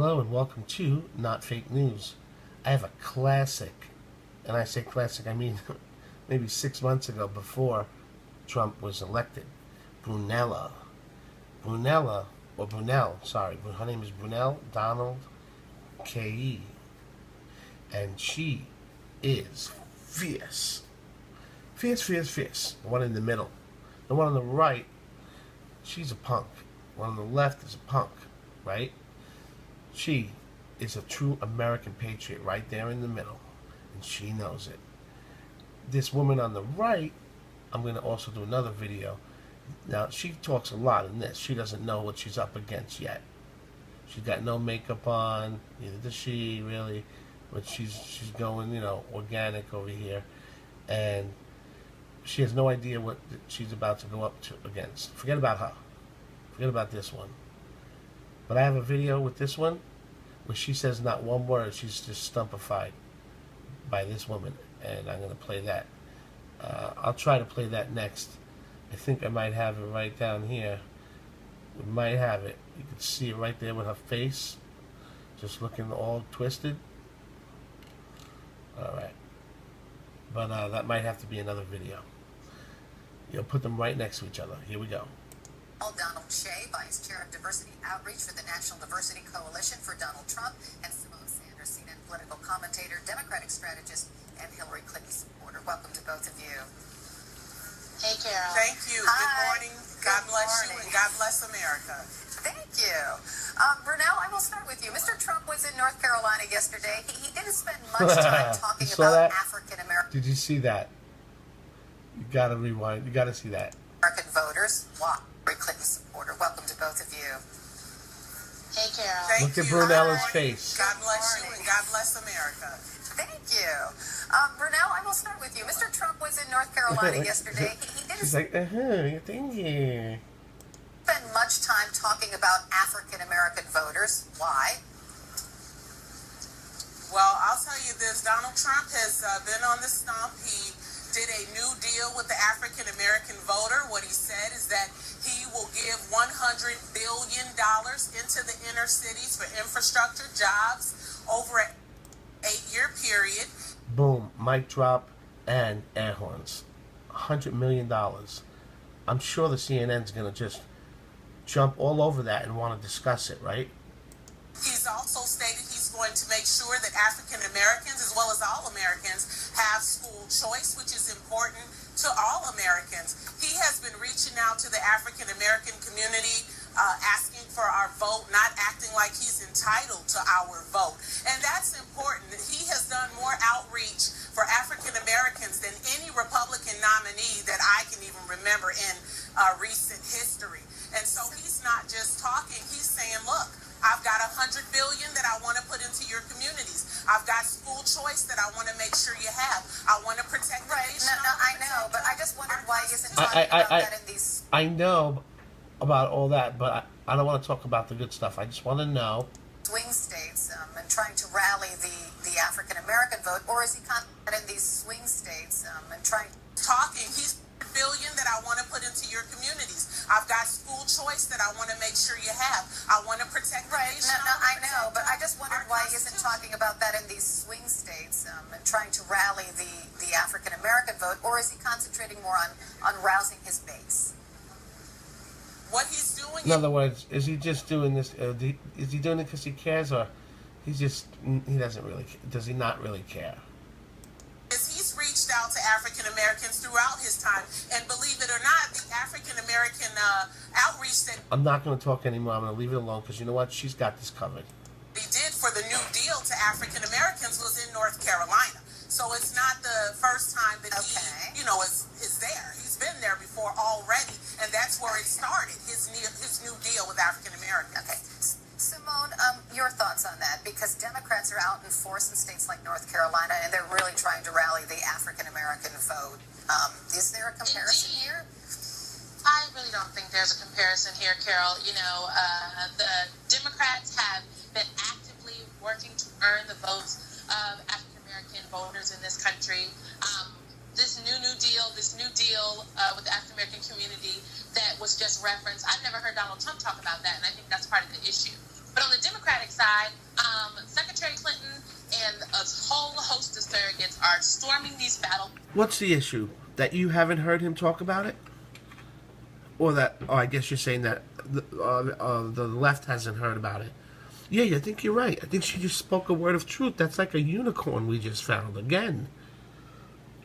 Hello and welcome to Not Fake News. I have a classic, and I say classic, I mean maybe 6 months ago before Trump was elected. Brunella, sorry, her name is Brunella Donald K.E. And she is fierce. Fierce. The one in the middle. The one on the right, she's a punk. The one on the left is a punk, right? She is a true American patriot right there in the middle, and she knows it. This woman on the right, I'm going to also do another video. Now, she talks a lot in this. She doesn't know what she's up against yet. She's got no makeup on, neither does she, really. But she's going, organic over here. And she has no idea what she's about to go up to against. Forget about her. Forget about this one. But I have a video with this one where she says not one word. She's just stumpified by this woman. And I'm going to play that. I'll try to play that next. I think I might have it right down here. We might have it. You can see it right there with her face. Just looking all twisted. Alright. But that might have to be another video. You'll put them right next to each other. Here we go. Donald Shea, Vice Chair of Diversity Outreach for the National Diversity Coalition for Donald Trump, and Simone Sanders, CNN political commentator, Democratic strategist, and Hillary Clinton supporter. Welcome to both of you. Hey, Carol. Thank you. Hi. Good morning. God bless you, and God bless America. Thank you. Brunel, I will start with you. Mr. Trump was in North Carolina yesterday. He didn't spend much time talking about African American. Did you see that? You gotta rewind. You gotta see that. American voters. Wow. Hillary Clinton supporter. Welcome to both of you. Hey, Carol. Look at Brunella's face. God bless you, and God bless America. Thank you. Brunel, I will start with you. Mr. Trump was in North Carolina yesterday. He didn't She's like, thank you. spend much time talking about African American voters. Why? Well, I'll tell you this. Donald Trump has been on the stump. He did a new deal with the African American voter. What he said is that he will give $100 billion into the inner cities for infrastructure, jobs over an 8-year period. Boom, mic drop, and air horns. $100 million. I'm sure the CNN's going to just jump all over that and want to discuss it, right? He's also stated he's going to make sure that African Americans, as well as all Americans, have school choice, which is important to all Americans. He has been reaching out to the African American community, asking for our vote, not acting like he's entitled to our vote. And that's important. He has done more outreach for African Americans than any Republican nominee that I can even remember in recent history. And so he's not just talking, he's saying, look, I've got $100 billion that I want to put into your communities. I've got school choice that I want to make sure you have. I want to protect the nation. No, I know, but I just wondered why he isn't talking about that in these. I know about all that, but I don't want to talk about the good stuff. I just want to know. Swing states and trying to rally the African American vote, or is he confident in these swing states and trying? Talking, he's $100 billion that I want to put into your communities. I've got school choice that I want to make sure you have. I want to protect the nation. No, I know, but I just wondered why he isn't talking about that in these swing states and trying to rally the African American vote, or is he concentrating more on rousing his base? What he's doing. In other words, is he just doing this? Is he doing it because he cares, or he doesn't really? Does he not really care? He's reached out to African Americans throughout his time, and believe it or not, the African American outreach that I'm not going to talk anymore. I'm going to leave it alone because you know what? She's got this covered. he did for the New Deal to African Americans was in North Carolina. So it's not the first time that he, is there. He's been there before already, and that's where it started. His new deal with African Americans. Okay. Simone, your thoughts on that? Because Democrats are out in force in states like North Carolina, and they're really trying to rally the African American vote. Is there a comparison here? I really don't think there's a comparison here, Carol. The Democrats have been actively working to earn the votes of African American voters in this country. This new deal with the African American community that was just referenced, I've never heard Donald Trump talk about that, and I think that's part of the issue. But on the Democratic side, Secretary Clinton and a whole host of surrogates are storming these battles. What's the issue? That you haven't heard him talk about it? Or that, I guess you're saying that the left hasn't heard about it. Yeah, I think you're right. I think she just spoke a word of truth. That's like a unicorn we just found again.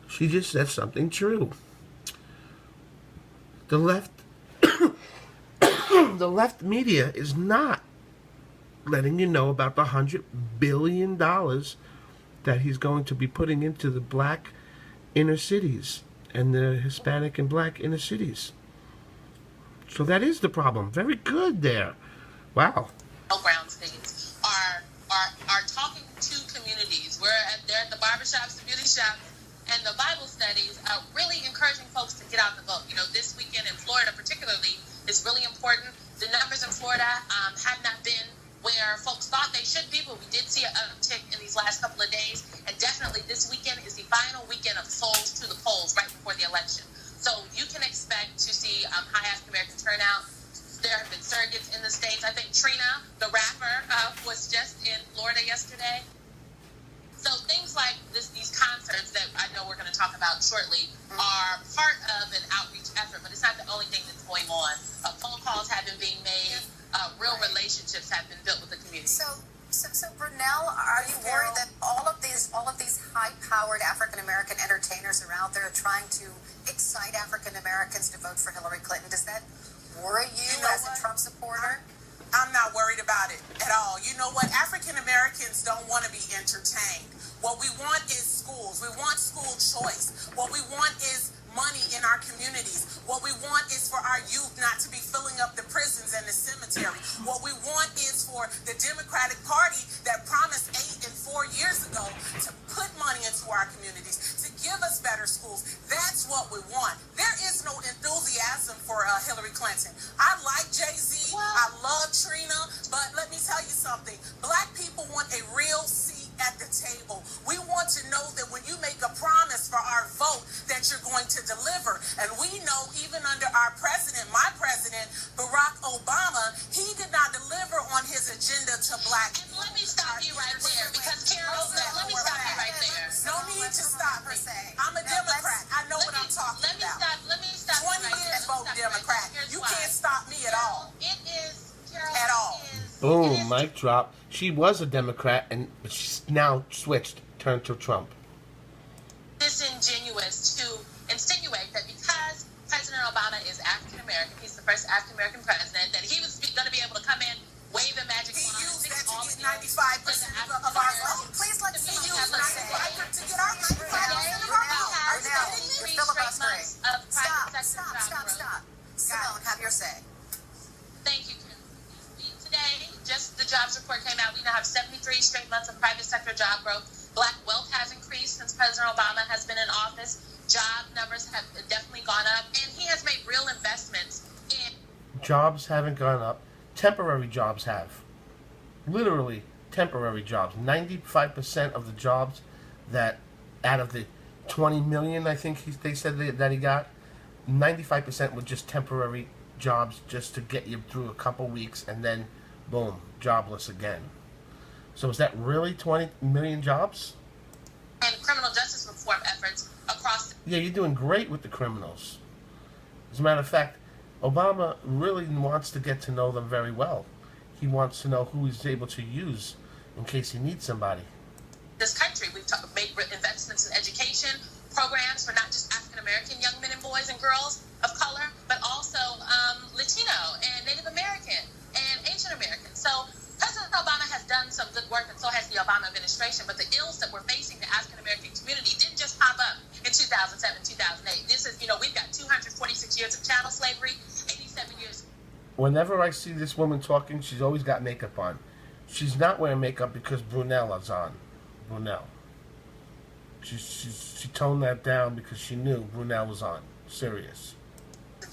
She just said something true. The left, the left media is not letting you know about the $100 billion that he's going to be putting into the black inner cities and the Hispanic and black inner cities. So that is the problem. Very good there. Wow. Ground states are talking to communities. They're at the barbershops, the beauty shops, and the Bible studies are really encouraging folks to get out the vote. You know, this weekend in Florida particularly is really important. The numbers in Florida have not been where folks thought they should be, but we did see an uptick in these last couple of days. And definitely this weekend is the final weekend of souls to the polls right before the election. So you can expect to see high African-American turnout. There have been surrogates in the States. I think Trina, the rapper, was just in Florida yesterday. So things like these concerts that I know we're going to talk about shortly are part of an outreach effort, but it's not the only thing that's going on. Phone calls have been being made. Real relationships have been built with the community. So Brunell, are you worried that all of these high-powered African-American entertainers are out there trying to excite African-Americans to vote for Hillary Clinton? Does that worry you as a Trump supporter? I'm not worried about it at all. You know what? African Americans don't want to be entertained. What we want is schools. We want school choice. What we want is money in our communities. What we want is for our youth not to be filling up the prisons and the cemetery. What we want is for the Democratic Party that promised 8 and 4 years ago to put money into our communities, to give us better schools. That's what we want. There is no enthusiasm for Hillary Clinton. I like Jay-Z. I love Trina. But let me tell you something. Black people want a real seat at the table. We want to know that when you make a promise for our vote that you're going to deliver. And we know even under our president, my president, Barack Obama, he did not deliver on his agenda to black people. Let me stop you right there because Carol, let me stop you right there. No need to stop me. I'm a Democrat. I know what I'm talking about. Let me stop 20 years vote Democrat. You can't stop me at all. It is, Carol. At all. Boom, mic drop. She was a Democrat, and she's now turned to Trump. Disingenuous to insinuate that because President Obama is African American, he's the first African American president, that he was going to be able to come in, wave a magic wand, He used that all to the get 95% of our vote. Please let He someone used have their say. 95% to get our 95% of our vote. You're filibustering. Stop. Simone, have your say. Thank you, Kim. Today, just the jobs report came out. We now have 73 straight months of private sector job growth. Black wealth has increased since President Obama has been in office. Job numbers have definitely gone up, and he has made real investments in... Jobs haven't gone up. Temporary jobs have. Literally, temporary jobs. 95% of the jobs that, out of the 20 million, I think they said that he got, 95% were just temporary jobs just to get you through a couple weeks, and then, boom, jobless again. So is that really 20 million jobs? And criminal justice reform efforts across... Yeah, you're doing great with the criminals. As a matter of fact, Obama really wants to get to know them very well. He wants to know who he's able to use in case he needs somebody. This country, we've made investments in education, programs for not just African-American young men and boys and girls of color, but also Latino and Native American and Asian American. So President Obama has done some good work, and so has the Obama administration, but the ills that we're facing the African-American community didn't just pop up in 2007, 2008. This is, we've got 246 years of chattel slavery, 87 years. Whenever I see this woman talking, she's always got makeup on. She's not wearing makeup because Brunella's on. Brunell. She toned that down because she knew Brunell was on. Serious.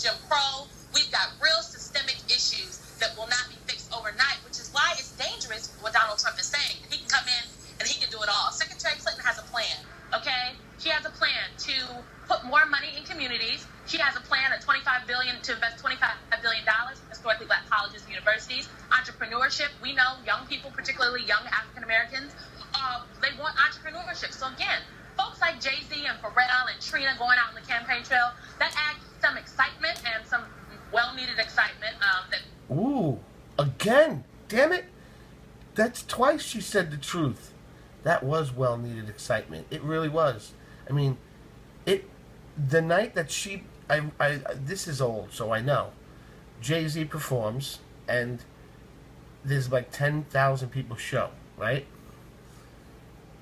Jim Crow, we've got real systemic issues that will not be fixed overnight, which is why it's dangerous what Donald Trump is saying. He can come in and he can do it all. Secretary Clinton has a plan, okay? She has a plan to put more money in communities. She has a plan at $25 billion to invest $25 billion as historically black colleges and universities. Entrepreneurship, we know young people, particularly young African Americans, they want entrepreneurship. So again, folks like Jay-Z and Pharrell and Trina going out on the campaign trail, that adds some excitement and some well-needed excitement. Ooh, again, damn it. That's twice she said the truth. That was well-needed excitement. It really was. I mean, the night that this is old, so I know. Jay-Z performs, and there's like 10,000 people show, right?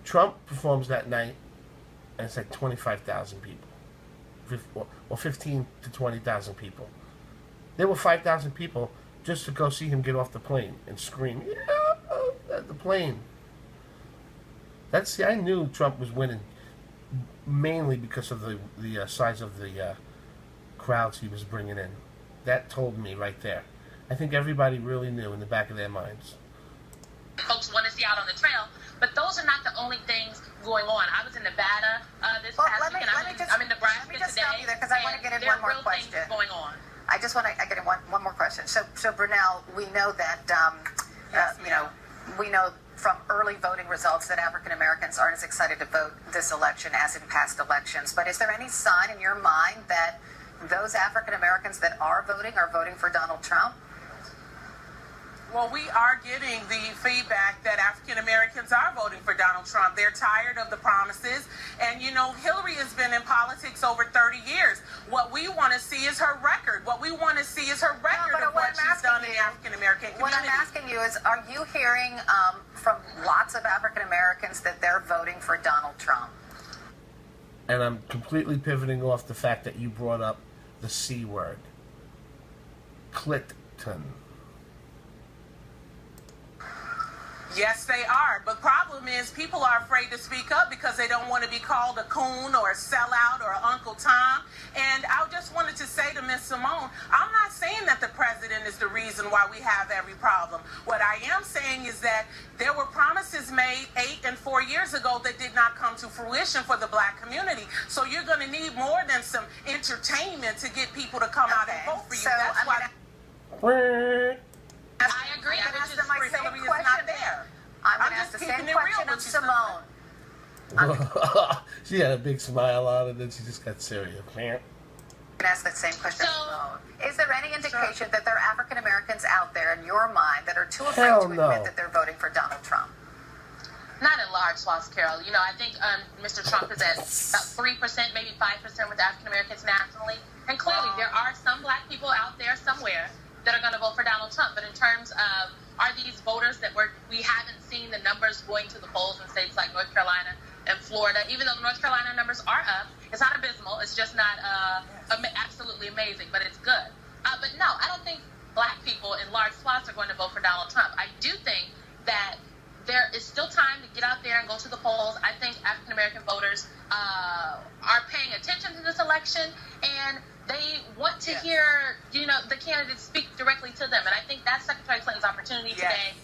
Trump performs that night, and it's like 25,000 people. Or 15 to 20,000 people. There were 5,000 people just to go see him get off the plane and scream, yeah, at the plane. I knew Trump was winning mainly because of the size of the crowds he was bringing in. That told me right there. I think everybody really knew in the back of their minds. Folks want to see out on the trail, but those are not the only things going on. I was in Nevada this past week, and I'm in Nebraska today. Let me just stop you there, because I want to get in one more question. Going on. I just want to get in one more question. So Brunell, we know that we know from early voting results that African Americans aren't as excited to vote this election as in past elections. But is there any sign in your mind that those African Americans that are voting for Donald Trump? Well, we are getting the feedback that African Americans are voting for Donald Trump. They're tired of the promises. And, Hillary has been in politics over 30 years. What we want to see is her record. What we want to see is her record of what she's done in the African American community. What I'm asking you is, are you hearing from lots of African Americans that they're voting for Donald Trump? And I'm completely pivoting off the fact that you brought up the C word. Clinton. Yes, they are. But problem is people are afraid to speak up because they don't want to be called a coon or a sellout or Uncle Tom. And I just wanted to say to Ms. Simone, I'm not saying that the president is the reason why we have every problem. What I am saying is that there were promises made 8 and 4 years ago that did not come to fruition for the black community. So you're going to need more than some entertainment to get people to come out and vote for you. So that's why. I agree. I'm Which is my for same Hillary is question. not there. I'm going to ask the same question of Simone. She had a big smile on and then she just got serious. I'm going to ask that same question of Simone. Is there any indication that there are African Americans out there in your mind that are too afraid to admit that they're voting for Donald Trump? Not in large swaths, Carol. I think Mr. Trump is at about 3%, maybe 5% with African Americans nationally. And clearly there are some black people out there somewhere that are going to vote for Donald Trump. But in terms of, are these voters that we haven't seen the numbers going to the polls in states like North Carolina and Florida, even though the North Carolina numbers are up, it's not abysmal, it's just not absolutely amazing, but it's good. But no, I don't think black people in large swaths are going to vote for Donald Trump. I do think that there is still time to get out there and go to the polls. I think African American voters are paying attention to this election, and they want to hear, the candidates speak directly to them. And I think that's Secretary Clinton's opportunity today